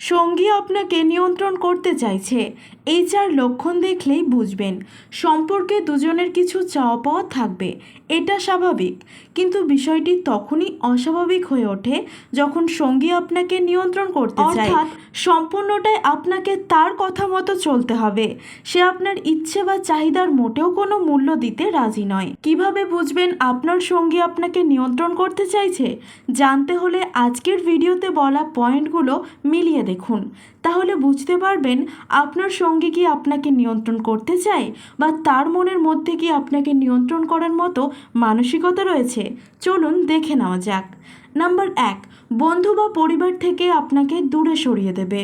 সঙ্গী আপনাকে নিয়ন্ত্রণ করতে চাইছে, এই 4 লক্ষণ দেখলেই বুঝবেন সম্পর্কে দুজনের কিছু চাওয়া পাওয়া থাকবে। এটা স্বাভাবিক, কিন্তু বিষয়টি তখনই অস্বাভাবিক হয়ে ওঠে যখন সঙ্গী আপনাকে নিয়ন্ত্রণ করতে চায়। অর্থাৎ সম্পূর্ণটাই আপনাকে তার কথা মতো চলতে হবে। সে আপনার ইচ্ছে বা চাহিদার মোটেও কোনো মূল্য দিতে রাজি নয়। কিভাবে বুঝবেন আপনার সঙ্গী আপনাকে নিয়ন্ত্রণ করতে চাইছে? জানতে হলে আজকের ভিডিওতে বলা পয়েন্টগুলো মিলিয়ে দেখুন, তাহলে বুঝতে পারবেন আপনার সঙ্গী কি আপনাকে নিয়ন্ত্রণ করতে চায়, বা তার মনের মধ্যে কি আপনাকে নিয়ন্ত্রণ করার মতো মানসিকতা রয়েছে। চলুন দেখে নেওয়া যাক। নাম্বার 1, বন্ধু বা পরিবার থেকে আপনাকে দূরে সরিয়ে দেবে।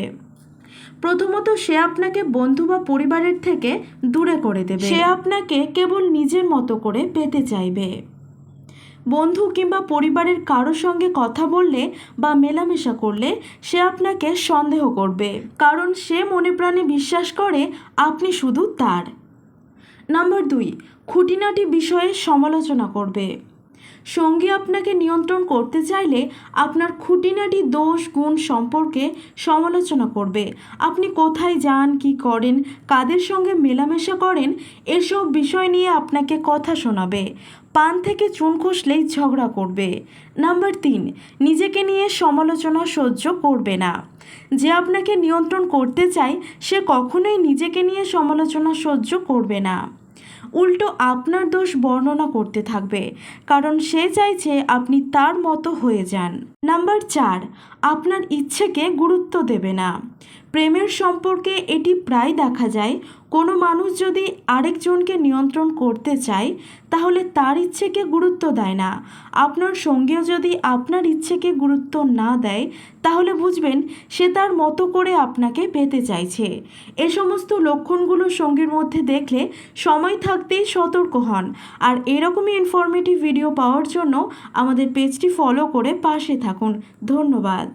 প্রথমত, সে আপনাকে বন্ধু বা পরিবারের থেকে দূরে করে দেবে। সে আপনাকে কেবল নিজের মতো করে পেতে চাইবে। বন্ধু কিংবা পরিবারের কারোর সঙ্গে কথা বললে বা মেলামেশা করলে সে আপনাকে সন্দেহ করবে, কারণ সে মনে প্রাণে বিশ্বাস করে আপনি শুধু তার। নাম্বার 2, খুঁটিনাটি বিষয়ে সমালোচনা করবে। সঙ্গী আপনাকে নিয়ন্ত্রণ করতে চাইলে আপনার খুঁটিনাটি দোষ গুণ সম্পর্কে সমালোচনা করবে। আপনি কোথায় যান, কি করেন, কাদের সঙ্গে মেলামেশা করেন, এসব বিষয় নিয়ে আপনাকে কথা শোনাবে। পান থেকে চুন খসলেই ঝগড়া করবে। নাম্বার 3, নিজেকে নিয়ে সমালোচনা সহ্য করবে না। যে আপনাকে নিয়ন্ত্রণ করতে চায় সে কখনোই নিজেকে নিয়ে সমালোচনা সহ্য করবে না, উল্টো আপনার দোষ বর্ণনা করতে থাকবে, কারণ সে চাইছে আপনি তার মতো হয়ে যান। নাম্বার 4, আপনার ইচ্ছেকে গুরুত্ব দেবে না। প্রেমের সম্পর্কে এটি প্রায় দেখা যায়। কোনো মানুষ যদি আরেকজনকে নিয়ন্ত্রণ করতে চায় তাহলে তার ইচ্ছেকে গুরুত্ব দেয় না। আপনার সঙ্গীও যদি আপনার ইচ্ছেকে গুরুত্ব না দেয় তাহলে বুঝবেন সে তার মতো করে আপনাকে পেতে চাইছে। এ সমস্ত লক্ষণগুলো সঙ্গীর মধ্যে দেখলে সময় থাকতেই সতর্ক হন। আর এরকমই ইনফরমেটিভ ভিডিও পাওয়ার জন্য আমাদের পেজটি ফলো করে পাশে থাকুন। ধন্যবাদ।